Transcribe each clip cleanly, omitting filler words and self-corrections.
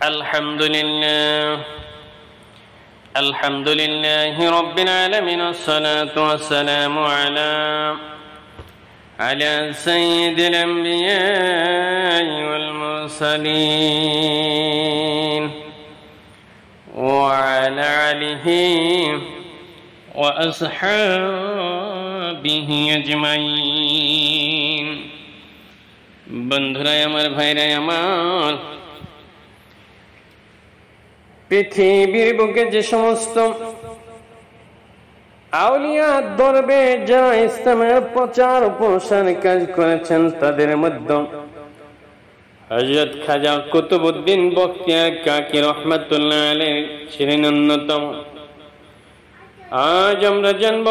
الحمد لله رب العالمين، والصلاة والسلام على سيد الأنبياء والمرسلين وعلى آله وأصحابه أجمعين। বন্ধুরাই আমার, ভাইরাই আমার, পৃথিবীর বুকে যে সমস্ত আউলিয়া দরবে যারা ইসলামের প্রচার প্রসার কাজ করেছেন, তাদের মধ্যে হযরত খাজা কুতুবউদ্দিন বখতিয়ার কাকি রহমাতুল্লাহ আলাইহি ছিলেন অন্যতম। আজ আমরা জানব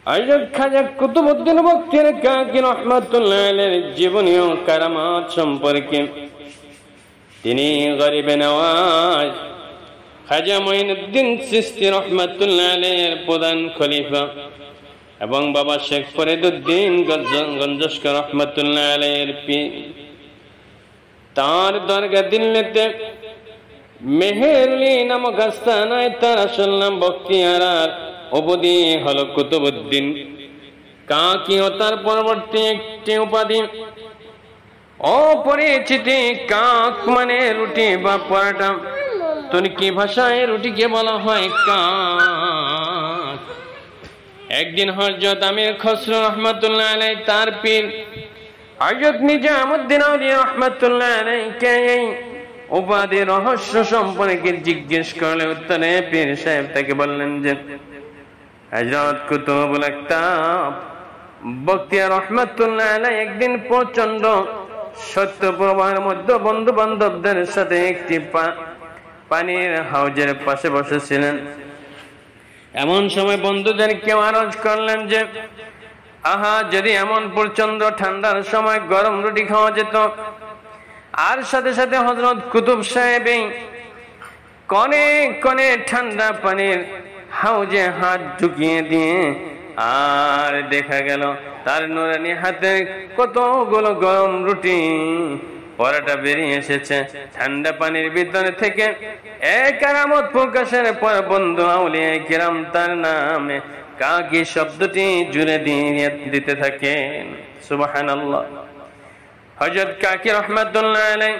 হযরত খাজা কুতুবউদ্দিন বখতিয়ার কাকি রহমাতুল্লাহ আলাইহির জীবনী ও কারামাত সম্পর্কে। তিনি গরিবে নওয়াজ খাজা মঈনুদ্দিন চিশতি রহমাতুল্লাহ আলাইহির প্রধান খলিফা এবং বাবা শেখ ফরিদউদ্দিন গঞ্জস্কর রহমাতুল্লাহ আলাইহির পীর। তার দরগা দিল্লিতে মেহেরলি নামক আস্তানায় তার আসল নাম বখতিয়ার, আর উপাধি হলো কুতুবউদ্দিন কাকি, ও তার পরবর্তী একটি উপাধি অপরিচিতি কাক, মানে রুটি বা পরাটা। তুর্কি ভাষায় রুটিকে বলা হয় কাক। একদিন হযরত আমির খসরু রহমাতুল্লাহ আলাইহি তার পীর হযরত নিজামউদ্দিন আউলিয়া রহমাতুল্লাহ আলাইহিকে এই উপাধির রহস্য সম্পর্কে জিজ্ঞেস করলে উত্তরে পীর সাহেব তাকে বললেন যে হযরত কুতুবুল আকতাব বখতিয়ার রহমাতুল্লাহ আলাইহি একদিন প্রচন্ড সত্য প্রবাহের মধ্যে বন্ধু বান্ধবদের সাথে একটি পানির হাউজের পাশে বসেছিলেন। এমন সময় বন্ধুদের কেউ আরজ করলেন যে আহা, যদি এমন প্রচন্ড ঠান্ডার সময় গরম রুটি খাওয়া যেত। আর সাথে সাথে হযরত কুতুব সাহেব কনে কনে ঠান্ডা পানির হাউজে হাত ঢুকিয়ে দিয়ে আর দেখা গেল তার নুরানি হাতে কতগুলো গরম রুটি পরাটা বেরিয়ে এসেছে ঠান্ডা পানির ভিতরে থেকে। এক কারামত প্রকাশের পর বন্ধু আউলিয়া কিরাম তার নামে কাকি শব্দটি জুড়ে দিয়ে দিতে থাকেন। সুবহানাল্লাহ। হযরত কাকি রহমাতুল্লাহ আলাইহি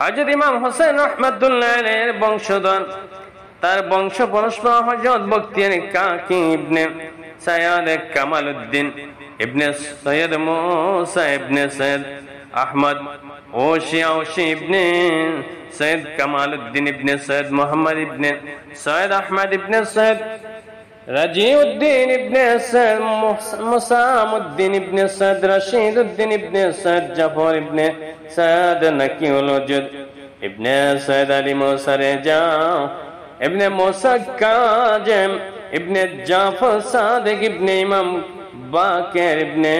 হযরত ইমাম হোসেন রহমাতুল্লাহ আলাইহির বংশধর, তার বংশ পরস্পর হযরত বখতিয়ার কাকি ইবনে সৈয়দ কামালউদ্দিন ইবনে সৈয়দ মুসা ইবনে সৈয়দ আহমদ ওশি ইবনে সৈয়দ কামালউদ্দিন ইবনে সৈয়দ মুহাম্মদ ইবনে সৈয়দ আহমদ ইবনে সৈয়দ রাজিউদ্দিন ইবনে সৈয়দ মুসামউদ্দিন ইবনে সৈয়দ রশিদউদ্দিন ইবনে সৈয়দ জাফর ইবনে সৈয়দ নাকিউল ওজুদ ইবনে সৈয়দ আলী মুসা রেজা ইবনে মুসা কাজেম ইবনে জাফর সাদিক ইবনে ইমাম বাকের ইবনে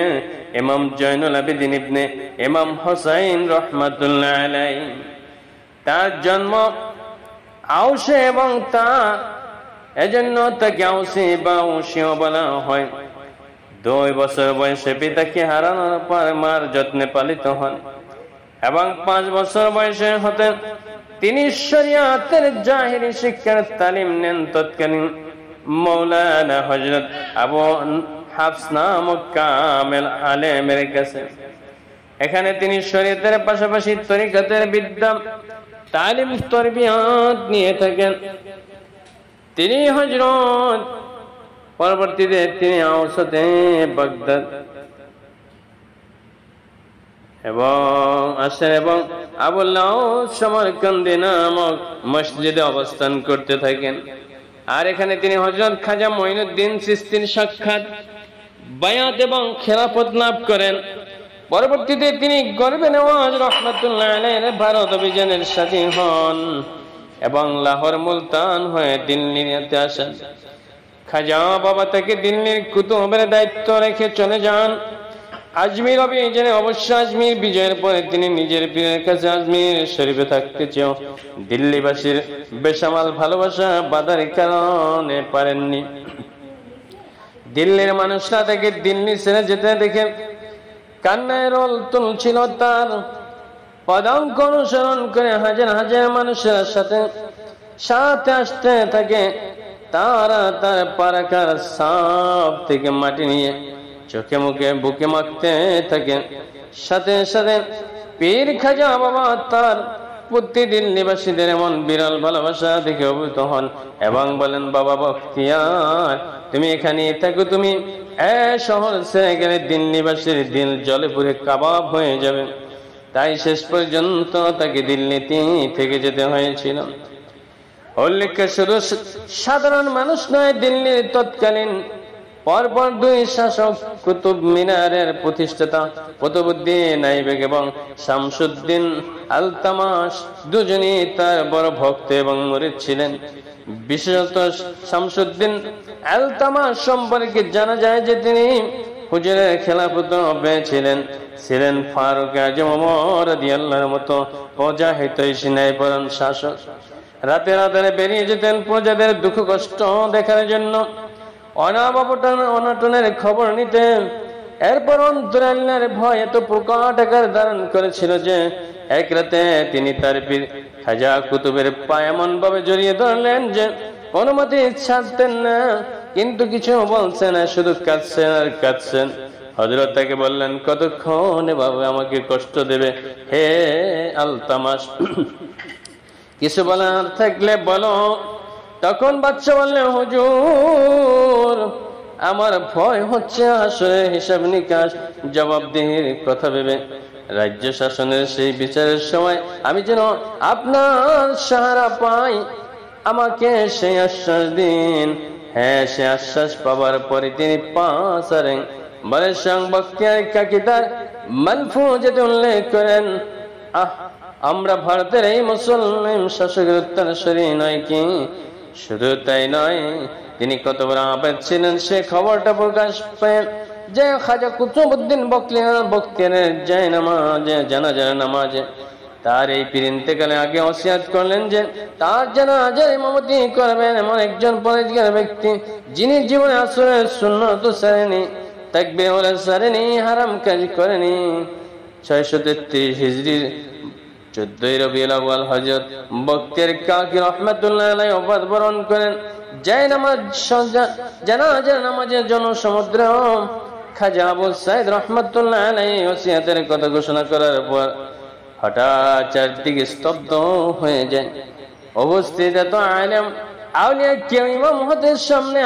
ইমাম জয়নুল আবেদিন ইবনে ইমাম হুসাইন রহমাতুল্লাহ আলাইহি। তার জন্ম আউসে এবং তার এজন্য তাকে আউসি বা উশিও বলা হয়। 2 বছর বয়সে পিতাকে হারানোর পর মার যত্নে পালিত হন এবং 5 বছর বয়সে হতে তিনি শরিয়াতের জাহিরি শিক্ষার তালিম নেন তৎকালীন মৌলানা হযরত আবু হাফস নামক কামেল আলেমের কাছে। এখানে তিনি শরীয়তের পাশাপাশি তরিকতের বিদ্যা তালিম তরবিয়ত নিয়ে থাকেন। তিনি হযরত পরবর্তীতে তিনি আওসতে বাগদাদ এবং আসেন এবং আবুল্লাহ সমরকন্দি নামক মসজিদে অবস্থান করতে থাকেন। আর এখানে তিনি হযরত খাজা মঈনুদ্দিন চিশতির সাক্ষাৎ, বায়াত এবং খেলাফত লাভ করেন। পরবর্তীতে তিনি গরিবে নওয়াজ রহমাতুল্লাহ আলাইহির ভারত অভিযানের সাথী হন এবং লাহোর মুলতান হয়ে দিল্লিতে আসেন। খাজা বাবা তাকে দিল্লির কুতুবের দায়িত্ব রেখে চলে যান। আজমির অভিযানে অবশ্য আজমির বিজয়ের পরে তিনি নিজের পীরের কাছে আজমির শরীফে থাকতে চেয়েও দিল্লিবাসীর বেসামাল ভালোবাসা বাধার কারণে পারেননি। দিল্লির মানুষরা তাকে দিল্লি ছেড়ে যেতে দেখে কান্নায় রোল তুলছিল তার। পদাঙ্ক অনুসরণ করে হাজার হাজার মানুষের সাথে সাথে আসতে থাকে। তারা তার পারাকার সাপ থেকে মাটি নিয়ে চোখে মুখে বুকে মাখতে থাকে। সাথে সাথে পীর খাজা বাবা তার প্রতিদিন নিবাসীদের এমন বিরল ভালোবাসা দেখে অভিভূত হন এবং বলেন, বাবা বখতিয়ার, তুমি এখানে থাকো, তুমি শহর ছেড়ে গেলে দিন নিবাসীর দিল জলে পুরে কাবাব হয়ে যাবে। তাই শেষ পর্যন্ত তাকে দিল্লিতে থেকে যেতে হয়েছিল। উল্লেখ্য, শুধু সাধারণ মানুষ নয়, দিল্লির তৎকালীন পরপর দুই শাসক কুতুব মিনারের প্রতিষ্ঠাতা কুতুবউদ্দিন আইবেক এবং শামসুদ্দিন আলতামাশ দুজনেই তার বড় ভক্ত এবং মুরিদ ছিলেন। বিশেষত শামসুদ্দিন আলতামাশ সম্পর্কে জানা যায় যে তিনি হুজুরের খেলাফত পেয়েছিলেন, ছিলেন ফারুক আজম ওমর রাদিয়াল্লাহু আনহুর মতো প্রজাহিত ন্যায়পরায়ণ শাসক। রাতে রাতে বেরিয়ে যেতেন প্রজাদের দুঃখ কষ্ট দেখার জন্য, অনাটনের খবর নিতেন। এরপর অন্তরে আল্লাহর ভয় এত প্রকট আকার ধারণ করেছিল যে এক রাতে তিনি তার পীর খাজা কুতুবের পায়ে এমন ভাবে জড়িয়ে ধরলেন যে কোনো মতে ছাড়তেন না, কিন্তু কিছু বলছেন না, শুধু কাঁদছেন আর কাঁদছেন। হযরত তাকে বললেন, কতক্ষণ এভাবে আমাকে কষ্ট দেবে হে আলতামাশ, কিছু বলার থাকলে বলো। তখন বাচ্চা বললেন, হুজুর, আমার ভয় হচ্ছে আসলে হিসাব নিকাশ জবাবদিহির কথা ভেবে রাজ্য শাসনের সেই বিচারের সময় আমি যেন আপনার সাহারা পাই, আমাকে সেই আশ্বাস দিন। হ্যাঁ, সে আশ্বাস পাবার পরে তিনি পাঁচারেন বলে সংবক্তিয়ার কাকিদার মালফুজে উল্লেখ করেন, আমরা ভারতের এই মুসলমান শাসকের উত্তরসূরি নয় কি? শুধু তাই নয়, তিনি কত বড় আবেদ ছিলেন সে খবরটা প্রকাশ পেয়ে যে খাজা কুতুবউদ্দিন বখতিয়ারের জানাজার নামাজে তার এই পীর ইন্তেকালে আগে ওসিয়াত করলেন যে তার জানাজার ইমামতি করবেন এমন একজন পরেজগার ব্যক্তি, যিনি জীবনে আসরের সুন্নত ছাড়েনি, তাকবীর ওয়ালা ছাড়েনি, হারাম কাজ করেনি। 633 হিজরির 14 রবিউল আউয়াল হযরত বখতিয়ার কাকি রাহমাতুল্লাহ আলাইহি ওফাত বরণ করেন। জানাজার নামাজের জনসমুদ্র খাজা আবু সাইদ রাহমাতুল্লাহ আলাইহি ওসিয়াতের কথা ঘোষণা করার পর হঠাৎ চারদিকে স্তব্ধ হয়ে যায়। উপস্থিত এত আলেম আউলিয়া কেউ ইমাম হতে সামনে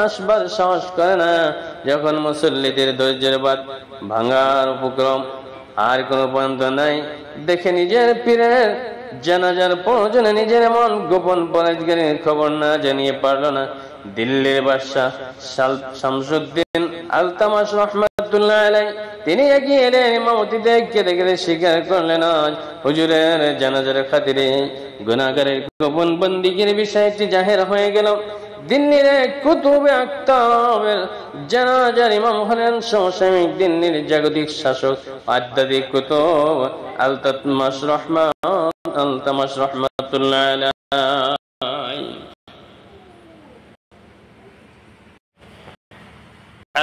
আসবার সাহস করে না। যখন মুসল্লিদের ধৈর্যের বাঁধ ভাঙার উপক্রম আর কোনো পন্থা নাই দেখে নিজের পীরের জানাজার প্রয়োজনে নিজের এমন গোপন পরেজগারির খবর না জানিয়ে পারল না দিল্লির বাদশাহ শামসুদ্দিন আলতামাশ রাহমাতুল্লাহ আলাইহি। তিনি এগিয়ে এলেন, ইমামতিতে কেঁদে কেঁদে স্বীকার করলেন, আজ হুজুরের জানাজার খাতিরে গুনাহগারের গোপন বন্দিগির বিষয়টি জাহের হয়ে গেল। দিল্লির কুতুবে আকতাবের জানাজার ইমাম হলেন সমসাময়িক দিল্লির জাগতিক শাসক আধ্যাত্মিক কুতুব আলতামাশ রাহমাতুল্লাহ আলাইহি।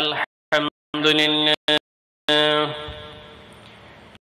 আলহামদুলিল্লাহ